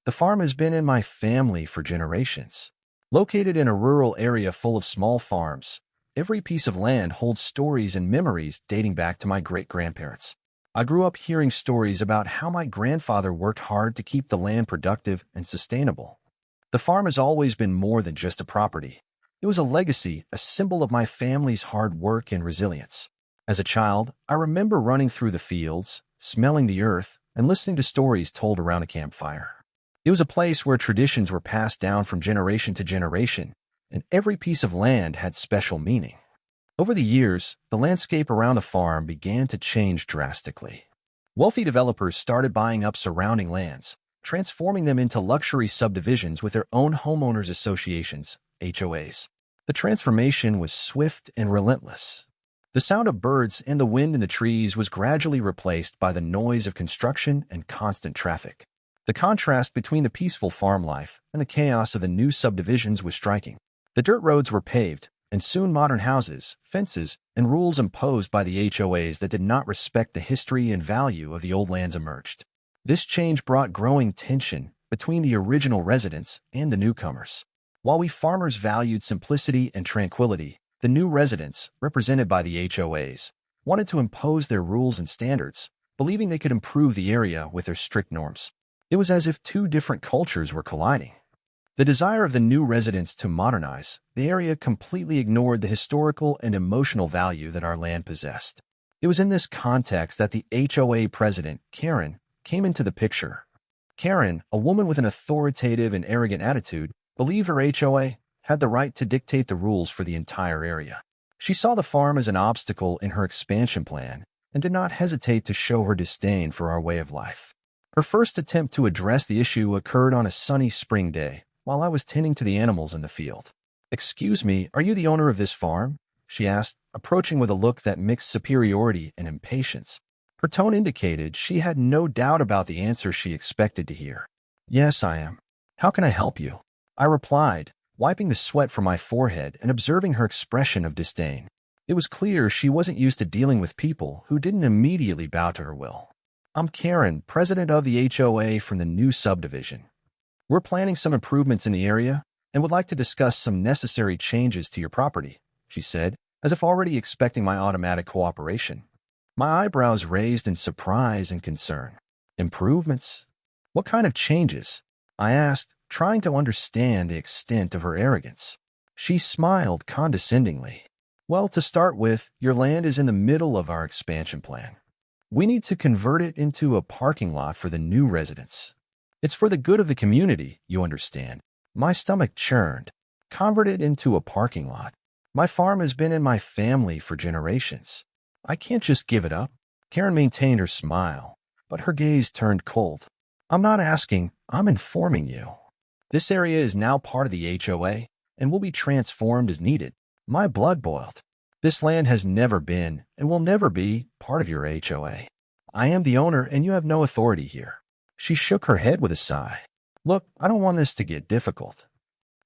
The farm has been in my family for generations. Located in a rural area full of small farms, every piece of land holds stories and memories dating back to my great-grandparents. I grew up hearing stories about how my grandfather worked hard to keep the land productive and sustainable. The farm has always been more than just a property. It was a legacy, a symbol of my family's hard work and resilience. As a child, I remember running through the fields, smelling the earth, and listening to stories told around a campfire. It was a place where traditions were passed down from generation to generation, and every piece of land had special meaning. Over the years, the landscape around the farm began to change drastically. Wealthy developers started buying up surrounding lands, transforming them into luxury subdivisions with their own homeowners associations, HOAs. The transformation was swift and relentless. The sound of birds and the wind in the trees was gradually replaced by the noise of construction and constant traffic. The contrast between the peaceful farm life and the chaos of the new subdivisions was striking. The dirt roads were paved, and soon modern houses, fences, and rules imposed by the HOAs that did not respect the history and value of the old lands emerged. This change brought growing tension between the original residents and the newcomers. While we farmers valued simplicity and tranquility, the new residents, represented by the HOAs, wanted to impose their rules and standards, believing they could improve the area with their strict norms. It was as if two different cultures were colliding. The desire of the new residents to modernize the area completely ignored the historical and emotional value that our land possessed. It was in this context that the HOA president, Karen, came into the picture. Karen, a woman with an authoritative and arrogant attitude, believed her HOA had the right to dictate the rules for the entire area. She saw the farm as an obstacle in her expansion plan and did not hesitate to show her disdain for our way of life. Her first attempt to address the issue occurred on a sunny spring day while I was tending to the animals in the field. "Excuse me, are you the owner of this farm?" she asked, approaching with a look that mixed superiority and impatience. Her tone indicated she had no doubt about the answer she expected to hear. "Yes, I am. How can I help you?" I replied, wiping the sweat from my forehead and observing her expression of disdain. It was clear she wasn't used to dealing with people who didn't immediately bow to her will. "I'm Karen, president of the HOA from the new subdivision. We're planning some improvements in the area and would like to discuss some necessary changes to your property," she said, as if already expecting my automatic cooperation. My eyebrows raised in surprise and concern. "Improvements? What kind of changes?" I asked, trying to understand the extent of her arrogance. She smiled condescendingly. "Well, to start with, your land is in the middle of our expansion plan. We need to convert it into a parking lot for the new residents. It's for the good of the community, you understand." My stomach churned. Convert it into a parking lot. My farm has been in my family for generations. I can't just give it up. Karen maintained her smile, but her gaze turned cold. "I'm not asking, I'm informing you. This area is now part of the HOA and will be transformed as needed." My blood boiled. "This land has never been and will never be part of your HOA. I am the owner and you have no authority here." She shook her head with a sigh. "Look, I don't want this to get difficult.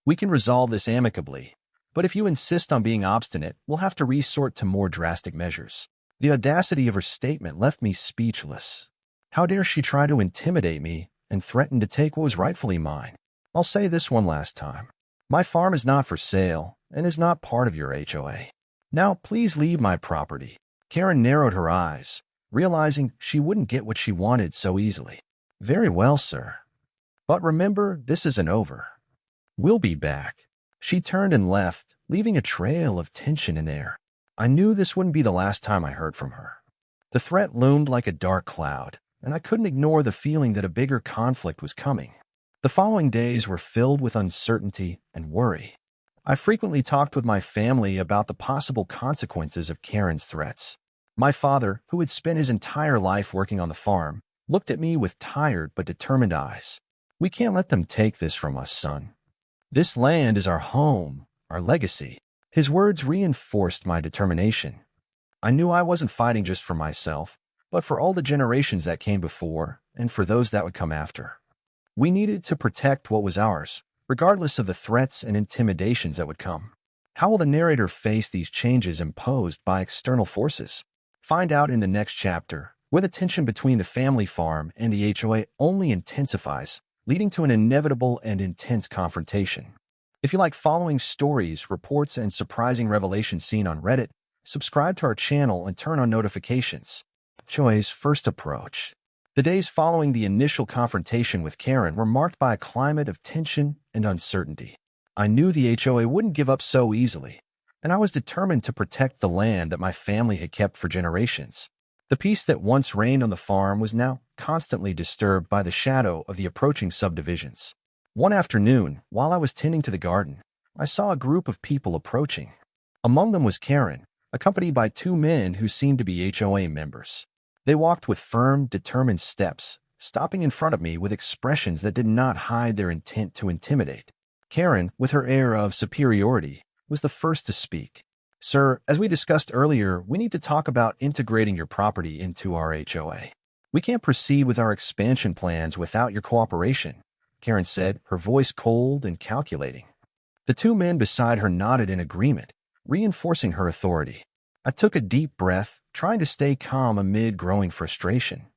We can resolve this amicably, but if you insist on being obstinate, we'll have to resort to more drastic measures." The audacity of her statement left me speechless. How dare she try to intimidate me and threaten to take what was rightfully mine? I'll say this one last time. My farm is not for sale and is not part of your HOA. Now, please leave my property." Karen narrowed her eyes, realizing she wouldn't get what she wanted so easily. "Very well, sir. But remember, this isn't over. We'll be back." She turned and left, leaving a trail of tension in the air. I knew this wouldn't be the last time I heard from her. The threat loomed like a dark cloud, and I couldn't ignore the feeling that a bigger conflict was coming. The following days were filled with uncertainty and worry. I frequently talked with my family about the possible consequences of Karen's threats. My father, who had spent his entire life working on the farm, looked at me with tired but determined eyes. "We can't let them take this from us, son. This land is our home, our legacy." His words reinforced my determination. I knew I wasn't fighting just for myself, but for all the generations that came before and for those that would come after. We needed to protect what was ours, regardless of the threats and intimidations that would come. How will the narrator face these changes imposed by external forces? Find out in the next chapter, where the tension between the family farm and the HOA only intensifies leading to an inevitable and intense confrontation. If you like following stories, reports, and surprising revelations seen on Reddit, subscribe to our channel and turn on notifications. HOA's first approach. The days following the initial confrontation with Karen were marked by a climate of tension and uncertainty. I knew the HOA wouldn't give up so easily, and I was determined to protect the land that my family had kept for generations. The peace that once reigned on the farm was now constantly disturbed by the shadow of the approaching subdivisions. One afternoon, while I was tending to the garden, I saw a group of people approaching. Among them was Karen, accompanied by two men who seemed to be HOA members. They walked with firm, determined steps, stopping in front of me with expressions that did not hide their intent to intimidate. Karen, with her air of superiority, was the first to speak. "Sir, as we discussed earlier, we need to talk about integrating your property into our HOA. We can't proceed with our expansion plans without your cooperation," Karen said, her voice cold and calculating. The two men beside her nodded in agreement, reinforcing her authority. I took a deep breath, trying to stay calm amid growing frustration.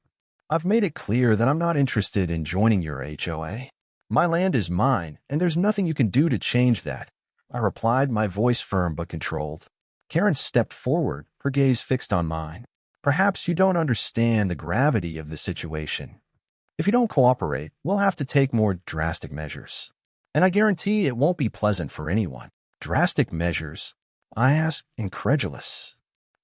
"I've made it clear that I'm not interested in joining your HOA. My land is mine, and there's nothing you can do to change that," I replied, my voice firm but controlled. Karen stepped forward, her gaze fixed on mine. "Perhaps you don't understand the gravity of the situation. If you don't cooperate, we'll have to take more drastic measures. And I guarantee it won't be pleasant for anyone." "Drastic measures?" I asked, incredulous.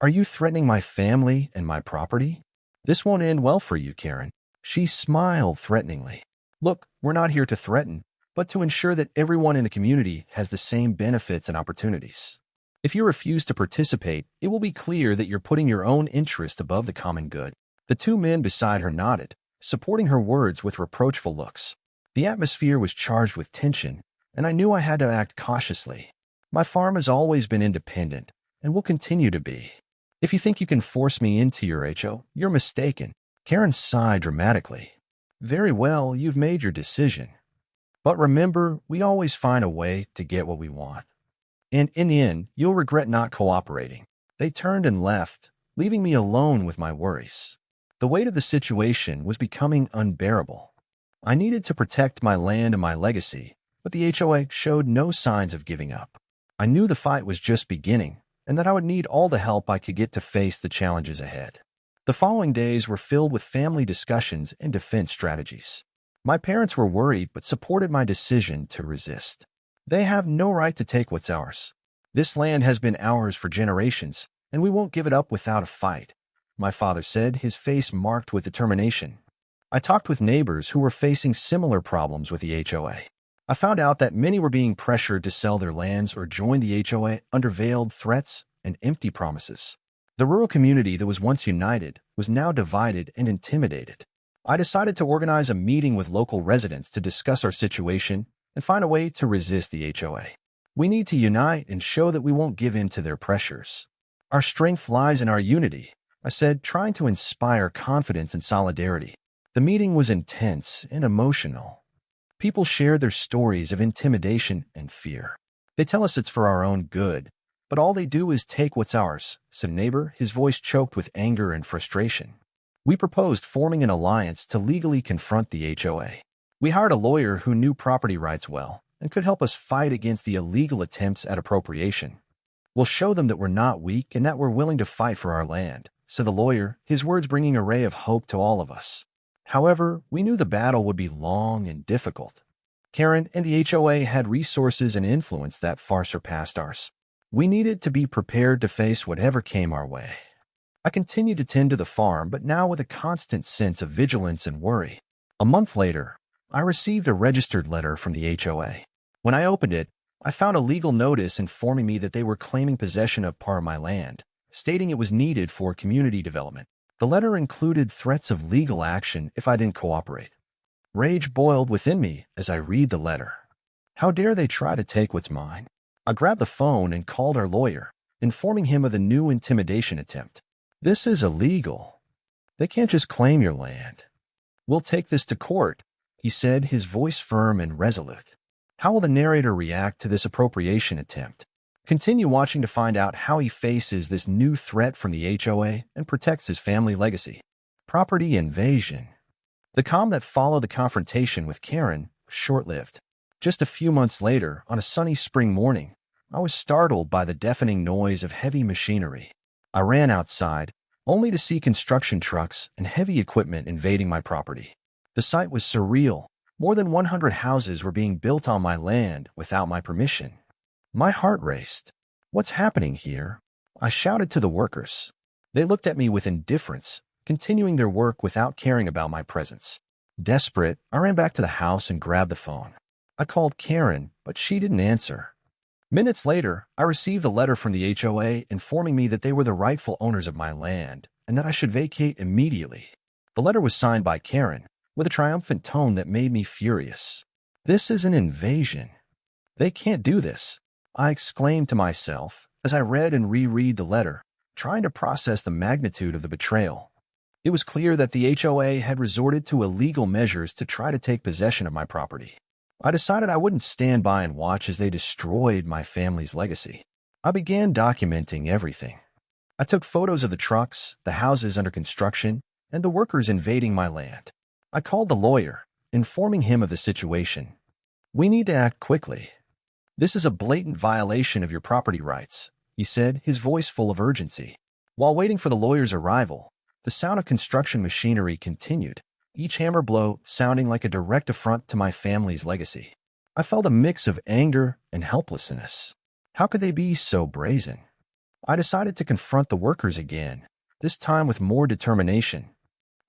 "Are you threatening my family and my property?" "This won't end well for you, Karen." She smiled threateningly. "Look, we're not here to threaten, but to ensure that everyone in the community has the same benefits and opportunities. If you refuse to participate, it will be clear that you're putting your own interest above the common good." The two men beside her nodded, supporting her words with reproachful looks. The atmosphere was charged with tension, and I knew I had to act cautiously. My farm has always been independent, and will continue to be. If you think you can force me into your HO, you're mistaken." Karen sighed dramatically. "Very well, you've made your decision. But remember, we always find a way to get what we want. And in the end, you'll regret not cooperating." They turned and left, leaving me alone with my worries. The weight of the situation was becoming unbearable. I needed to protect my land and my legacy, but the HOA showed no signs of giving up. I knew the fight was just beginning, and that I would need all the help I could get to face the challenges ahead. The following days were filled with family discussions and defense strategies. My parents were worried but supported my decision to resist. "They have no right to take what's ours. This land has been ours for generations, and we won't give it up without a fight," my father said, his face marked with determination. I talked with neighbors who were facing similar problems with the HOA. I found out that many were being pressured to sell their lands or join the HOA under veiled threats and empty promises. The rural community that was once united was now divided and intimidated. I decided to organize a meeting with local residents to discuss our situation and find a way to resist the HOA. We need to unite and show that we won't give in to their pressures. "Our strength lies in our unity," I said, trying to inspire confidence and solidarity. The meeting was intense and emotional. People shared their stories of intimidation and fear. "They tell us it's for our own good, but all they do is take what's ours," said a neighbor, his voice choked with anger and frustration. We proposed forming an alliance to legally confront the HOA. We hired a lawyer who knew property rights well and could help us fight against the illegal attempts at appropriation. "We'll show them that we're not weak and that we're willing to fight for our land," said the lawyer, his words bringing a ray of hope to all of us. However, we knew the battle would be long and difficult. Karen and the HOA had resources and influence that far surpassed ours. We needed to be prepared to face whatever came our way. I continued to tend to the farm, but now with a constant sense of vigilance and worry. A month later, I received a registered letter from the HOA. When I opened it, I found a legal notice informing me that they were claiming possession of part of my land, stating it was needed for community development. The letter included threats of legal action if I didn't cooperate. Rage boiled within me as I read the letter. How dare they try to take what's mine? I grabbed the phone and called our lawyer, informing him of the new intimidation attempt. "This is illegal. They can't just claim your land. We'll take this to court," he said, his voice firm and resolute. How will the narrator react to this appropriation attempt? Continue watching to find out how he faces this new threat from the HOA and protects his family legacy. Property invasion. The calm that followed the confrontation with Karen was short-lived. Just a few months later, on a sunny spring morning, I was startled by the deafening noise of heavy machinery. I ran outside, only to see construction trucks and heavy equipment invading my property. The sight was surreal. More than 100 houses were being built on my land without my permission. My heart raced. What's happening here? I shouted to the workers. They looked at me with indifference, continuing their work without caring about my presence. Desperate, I ran back to the house and grabbed the phone. I called Karen, but she didn't answer. Minutes later, I received a letter from the HOA informing me that they were the rightful owners of my land and that I should vacate immediately. The letter was signed by Karen, with a triumphant tone that made me furious. This is an invasion. They can't do this, I exclaimed to myself as I read and reread the letter, trying to process the magnitude of the betrayal. It was clear that the HOA had resorted to illegal measures to try to take possession of my property. I decided I wouldn't stand by and watch as they destroyed my family's legacy. I began documenting everything. I took photos of the trucks, the houses under construction, and the workers invading my land. I called the lawyer, informing him of the situation. We need to act quickly. This is a blatant violation of your property rights, he said, his voice full of urgency. While waiting for the lawyer's arrival, the sound of construction machinery continued, each hammer blow sounding like a direct affront to my family's legacy. I felt a mix of anger and helplessness. How could they be so brazen? I decided to confront the workers again, this time with more determination.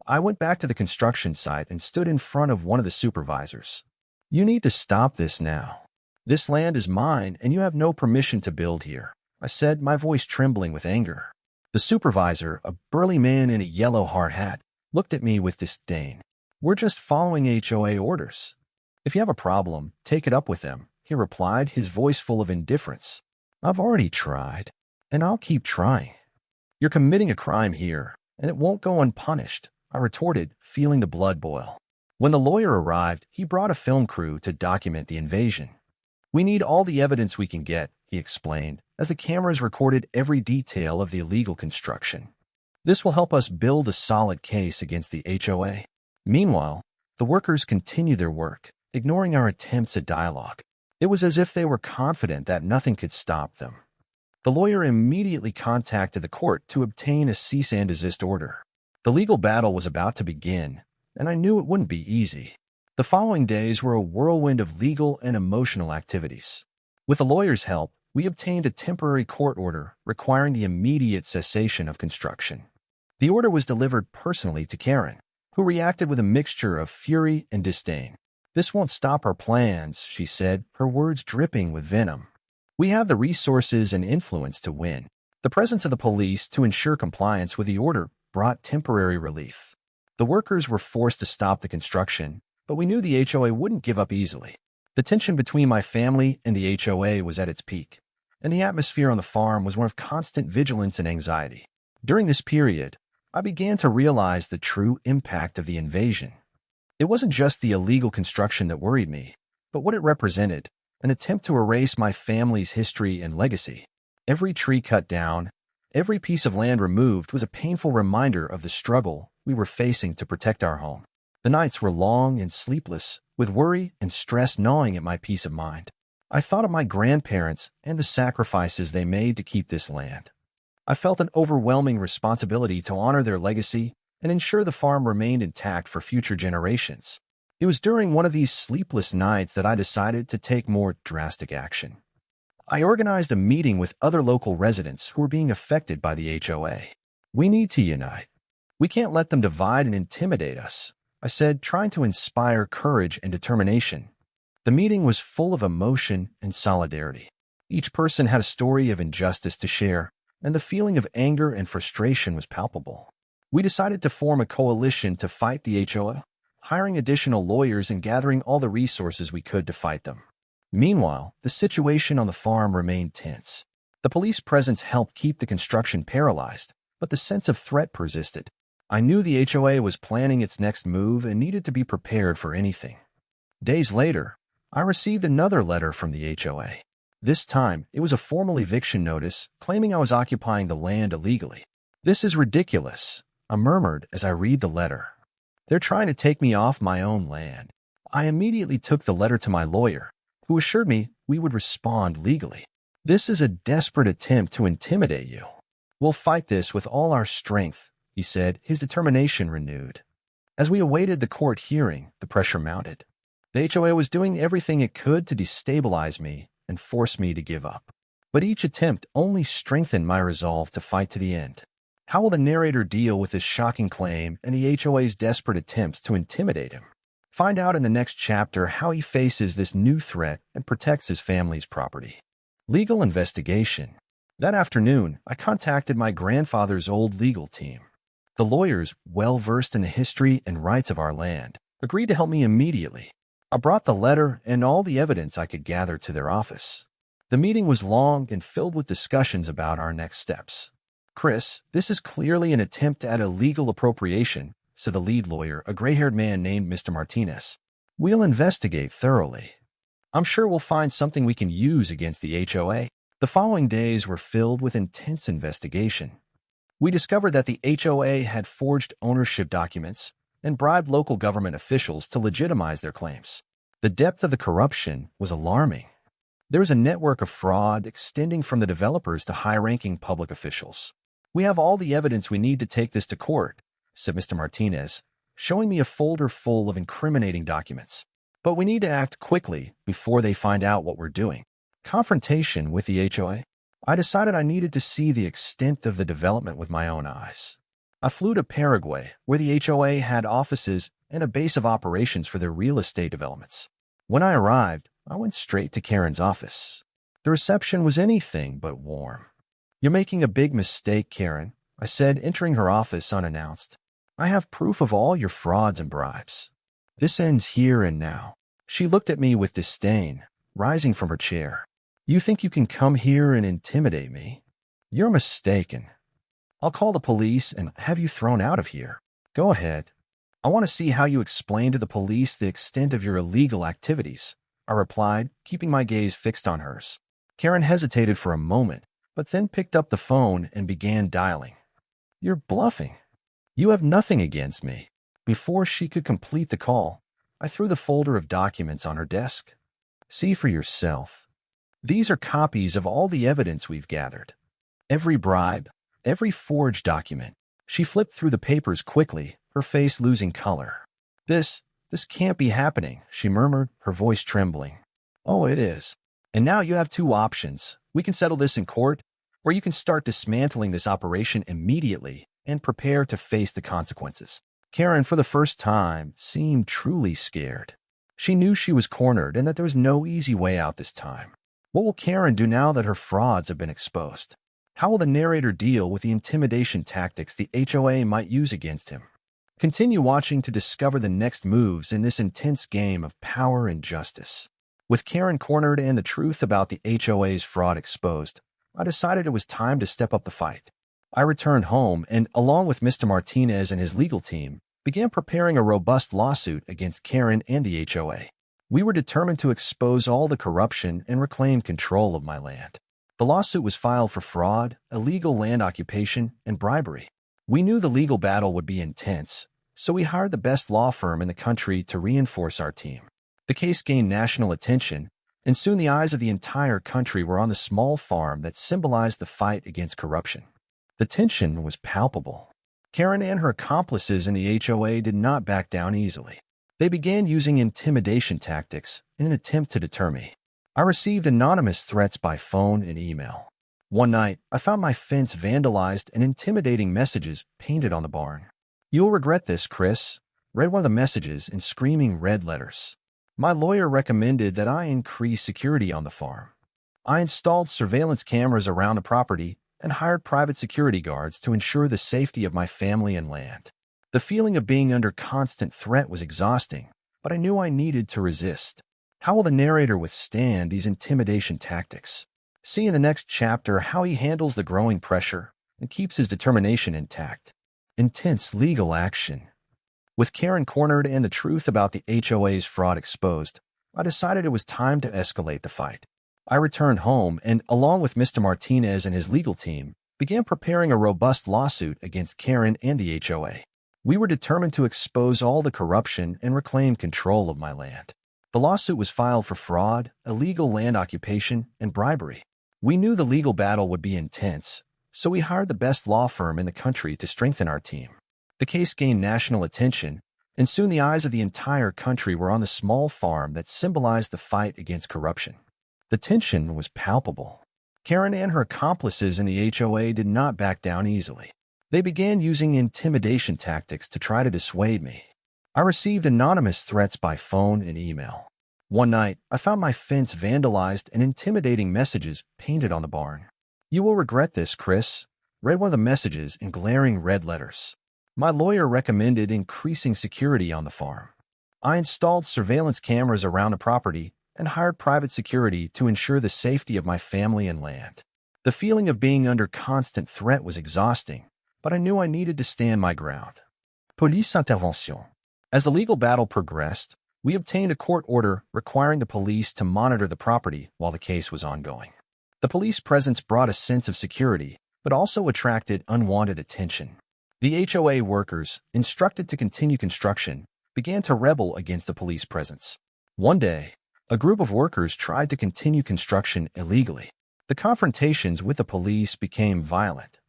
I went back to the construction site and stood in front of one of the supervisors. You need to stop this now. This land is mine and you have no permission to build here, I said, my voice trembling with anger. The supervisor, a burly man in a yellow hard hat, looked at me with disdain. We're just following HOA orders. If you have a problem, take it up with them, he replied, his voice full of indifference. I've already tried, and I'll keep trying. You're committing a crime here, and it won't go unpunished, I retorted, feeling the blood boil. When the lawyer arrived, he brought a film crew to document the invasion. We need all the evidence we can get, he explained, as the cameras recorded every detail of the illegal construction. This will help us build a solid case against the HOA. Meanwhile, the workers continued their work, ignoring our attempts at dialogue. It was as if they were confident that nothing could stop them. The lawyer immediately contacted the court to obtain a cease and desist order. The legal battle was about to begin, and I knew it wouldn't be easy. The following days were a whirlwind of legal and emotional activities. With the lawyer's help, we obtained a temporary court order requiring the immediate cessation of construction. The order was delivered personally to Karen, who reacted with a mixture of fury and disdain. This won't stop our plans, she said, her words dripping with venom. We have the resources and influence to win. The presence of the police to ensure compliance with the order brought temporary relief. The workers were forced to stop the construction, but we knew the HOA wouldn't give up easily. The tension between my family and the HOA was at its peak, and the atmosphere on the farm was one of constant vigilance and anxiety. During this period, I began to realize the true impact of the invasion. It wasn't just the illegal construction that worried me, but what it represented, an attempt to erase my family's history and legacy. Every tree cut down, every piece of land removed was a painful reminder of the struggle we were facing to protect our home. The nights were long and sleepless, with worry and stress gnawing at my peace of mind. I thought of my grandparents and the sacrifices they made to keep this land. I felt an overwhelming responsibility to honor their legacy and ensure the farm remained intact for future generations. It was during one of these sleepless nights that I decided to take more drastic action. I organized a meeting with other local residents who were being affected by the HOA. We need to unite. We can't let them divide and intimidate us, I said, trying to inspire courage and determination. The meeting was full of emotion and solidarity. Each person had a story of injustice to share, and the feeling of anger and frustration was palpable. We decided to form a coalition to fight the HOA, hiring additional lawyers and gathering all the resources we could to fight them. Meanwhile, the situation on the farm remained tense. The police presence helped keep the construction paralyzed, but the sense of threat persisted. I knew the HOA was planning its next move and needed to be prepared for anything. Days later, I received another letter from the HOA. This time, it was a formal eviction notice claiming I was occupying the land illegally. This is ridiculous, I murmured as I read the letter. They're trying to take me off my own land. I immediately took the letter to my lawyer, who assured me we would respond legally. This is a desperate attempt to intimidate you. We'll fight this with all our strength, he said, his determination renewed. As we awaited the court hearing, the pressure mounted. The HOA was doing everything it could to destabilize me and force me to give up. But each attempt only strengthened my resolve to fight to the end. How will the narrator deal with this shocking claim and the HOA's desperate attempts to intimidate him? Find out in the next chapter how he faces this new threat and protects his family's property. Legal investigation. That afternoon, I contacted my grandfather's old legal team. The lawyers, well versed in the history and rights of our land, agreed to help me immediately. I brought the letter and all the evidence I could gather to their office. The meeting was long and filled with discussions about our next steps. Chris, this is clearly an attempt at illegal appropriation, said the lead lawyer, a gray-haired man named Mr. Martinez. We'll investigate thoroughly. I'm sure we'll find something we can use against the HOA. The following days were filled with intense investigation. We discovered that the HOA had forged ownership documents and bribed local government officials to legitimize their claims. The depth of the corruption was alarming. There was a network of fraud extending from the developers to high-ranking public officials. We have all the evidence we need to take this to court, said Mr. Martinez, showing me a folder full of incriminating documents. But we need to act quickly before they find out what we're doing. Confrontation with the HOA. I decided I needed to see the extent of the development with my own eyes. I flew to Paraguay, where the HOA had offices and a base of operations for their real estate developments. When I arrived, I went straight to Karen's office. The reception was anything but warm. You're making a big mistake, Karen, I said, entering her office unannounced. I have proof of all your frauds and bribes. This ends here and now. She looked at me with disdain, rising from her chair. You think you can come here and intimidate me? You're mistaken. I'll call the police and have you thrown out of here. Go ahead. I want to see how you explain to the police the extent of your illegal activities, I replied, keeping my gaze fixed on hers. Karen hesitated for a moment, but then picked up the phone and began dialing. You're bluffing. You have nothing against me. Before she could complete the call, I threw the folder of documents on her desk. See for yourself. These are copies of all the evidence we've gathered. Every bribe, every forged document. She flipped through the papers quickly, her face losing color. This can't be happening, she murmured, her voice trembling. Oh, it is. And now you have two options. We can settle this in court, or you can start dismantling this operation immediately and prepare to face the consequences. Karen, for the first time, seemed truly scared. She knew she was cornered and that there was no easy way out this time. What will Karen do now that her frauds have been exposed? How will the narrator deal with the intimidation tactics the HOA might use against him? Continue watching to discover the next moves in this intense game of power and justice. With Karen cornered and the truth about the HOA's fraud exposed, I decided it was time to step up the fight. I returned home and, along with Mr. Martinez and his legal team, began preparing a robust lawsuit against Karen and the HOA. We were determined to expose all the corruption and reclaim control of my land. The lawsuit was filed for fraud, illegal land occupation, and bribery. We knew the legal battle would be intense, so we hired the best law firm in the country to reinforce our team. The case gained national attention, and soon the eyes of the entire country were on the small farm that symbolized the fight against corruption. The tension was palpable. Karen and her accomplices in the HOA did not back down easily. They began using intimidation tactics in an attempt to deter me. I received anonymous threats by phone and email. One night, I found my fence vandalized and intimidating messages painted on the barn. You'll regret this, Chris, read one of the messages in screaming red letters. My lawyer recommended that I increase security on the farm. I installed surveillance cameras around the property and hired private security guards to ensure the safety of my family and land. The feeling of being under constant threat was exhausting, but I knew I needed to resist. How will the narrator withstand these intimidation tactics? See in the next chapter how he handles the growing pressure and keeps his determination intact. Intense legal action. With Karen cornered and the truth about the HOA's fraud exposed, I decided it was time to escalate the fight. I returned home and, along with Mr. Martinez and his legal team, began preparing a robust lawsuit against Karen and the HOA. We were determined to expose all the corruption and reclaim control of my land. The lawsuit was filed for fraud, illegal land occupation, and bribery. We knew the legal battle would be intense, so we hired the best law firm in the country to strengthen our team. The case gained national attention, and soon the eyes of the entire country were on the small farm that symbolized the fight against corruption. The tension was palpable. Karen and her accomplices in the HOA did not back down easily. They began using intimidation tactics to try to dissuade me. I received anonymous threats by phone and email. One night, I found my fence vandalized and intimidating messages painted on the barn. "You will regret this, Chris," read one of the messages in glaring red letters. My lawyer recommended increasing security on the farm. I installed surveillance cameras around the property and hired private security to ensure the safety of my family and land. The feeling of being under constant threat was exhausting, but I knew I needed to stand my ground. Police intervention. As the legal battle progressed, we obtained a court order requiring the police to monitor the property while the case was ongoing. The police presence brought a sense of security, but also attracted unwanted attention. The HOA workers, instructed to continue construction, began to rebel against the police presence. One day, a group of workers tried to continue construction illegally. The confrontations with the police became violent.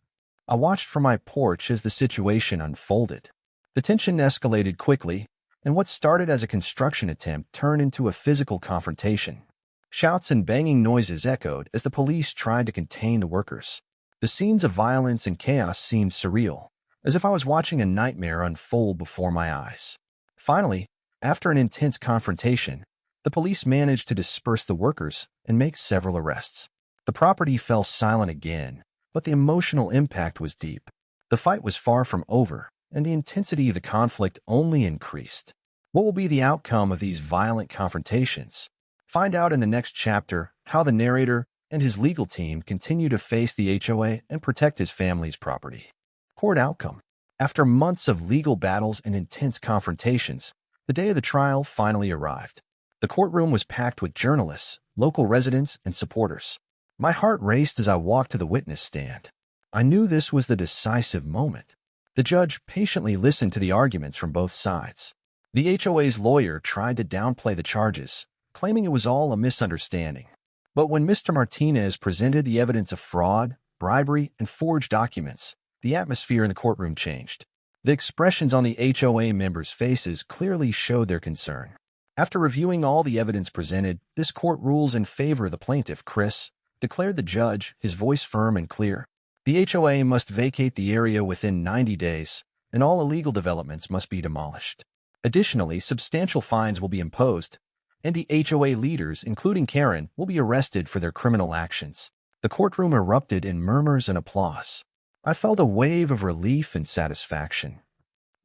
I watched from my porch as the situation unfolded. The tension escalated quickly, and what started as a construction attempt turned into a physical confrontation. Shouts and banging noises echoed as the police tried to contain the workers. The scenes of violence and chaos seemed surreal, as if I was watching a nightmare unfold before my eyes. Finally, after an intense confrontation, the police managed to disperse the workers and make several arrests. The property fell silent again, but the emotional impact was deep. The fight was far from over, and the intensity of the conflict only increased. What will be the outcome of these violent confrontations? Find out in the next chapter how the narrator and his legal team continue to face the HOA and protect his family's property. Court outcome. After months of legal battles and intense confrontations, the day of the trial finally arrived. The courtroom was packed with journalists, local residents, and supporters. My heart raced as I walked to the witness stand. I knew this was the decisive moment. The judge patiently listened to the arguments from both sides. The HOA's lawyer tried to downplay the charges, claiming it was all a misunderstanding. But when Mr. Martinez presented the evidence of fraud, bribery, and forged documents, the atmosphere in the courtroom changed. The expressions on the HOA members' faces clearly showed their concern. After reviewing all the evidence presented, this court rules in favor of the plaintiff, Chris, declared the judge, his voice firm and clear. The HOA must vacate the area within 90 days, and all illegal developments must be demolished. Additionally, substantial fines will be imposed, and the HOA leaders, including Karen, will be arrested for their criminal actions. The courtroom erupted in murmurs and applause. I felt a wave of relief and satisfaction.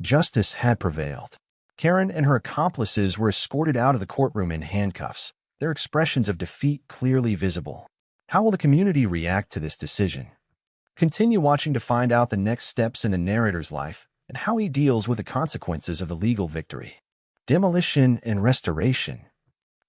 Justice had prevailed. Karen and her accomplices were escorted out of the courtroom in handcuffs, their expressions of defeat clearly visible. How will the community react to this decision? Continue watching to find out the next steps in the narrator's life and how he deals with the consequences of the legal victory. Demolition and restoration.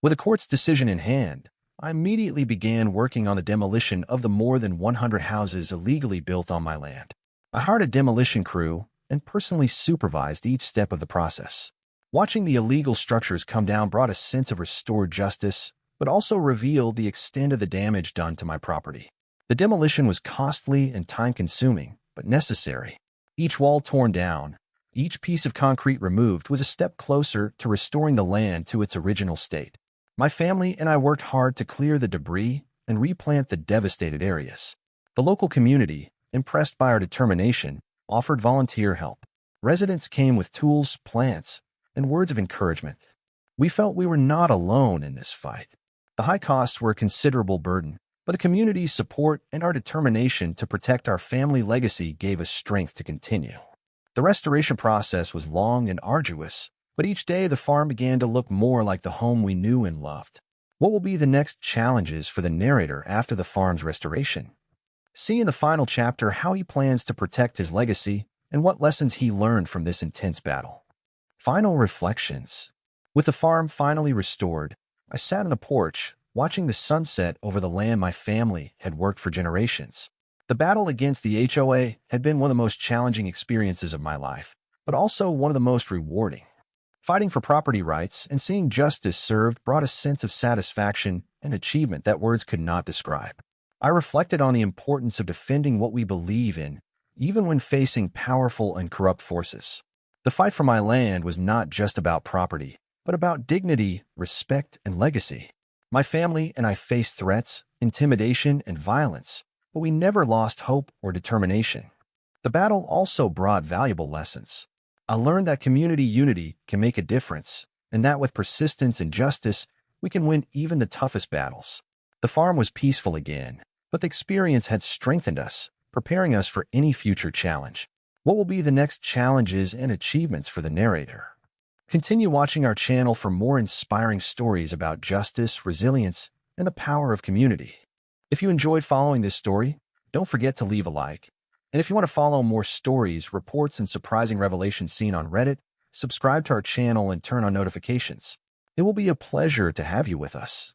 With the court's decision in hand, I immediately began working on the demolition of the more than 100 houses illegally built on my land. I hired a demolition crew and personally supervised each step of the process. Watching the illegal structures come down brought a sense of restored justice, but also revealed the extent of the damage done to my property. The demolition was costly and time-consuming, but necessary. Each wall torn down, each piece of concrete removed was a step closer to restoring the land to its original state. My family and I worked hard to clear the debris and replant the devastated areas. The local community, impressed by our determination, offered volunteer help. Residents came with tools, plants, and words of encouragement. We felt we were not alone in this fight. The high costs were a considerable burden, but the community's support and our determination to protect our family legacy gave us strength to continue. The restoration process was long and arduous, but each day the farm began to look more like the home we knew and loved. What will be the next challenges for the narrator after the farm's restoration? See in the final chapter how he plans to protect his legacy and what lessons he learned from this intense battle. Final reflections. With the farm finally restored, I sat on the porch, watching the sunset over the land my family had worked for generations. The battle against the HOA had been one of the most challenging experiences of my life, but also one of the most rewarding. Fighting for property rights and seeing justice served brought a sense of satisfaction and achievement that words could not describe. I reflected on the importance of defending what we believe in, even when facing powerful and corrupt forces. The fight for my land was not just about property, but about dignity, respect, and legacy. My family and I faced threats, intimidation, and violence, but we never lost hope or determination. The battle also brought valuable lessons. I learned that community unity can make a difference, and that with persistence and justice, we can win even the toughest battles. The farm was peaceful again, but the experience had strengthened us, preparing us for any future challenge. What will be the next challenges and achievements for the narrator? Continue watching our channel for more inspiring stories about justice, resilience, and the power of community. If you enjoyed following this story, don't forget to leave a like. And if you want to follow more stories, reports, and surprising revelations seen on Reddit, subscribe to our channel and turn on notifications. It will be a pleasure to have you with us.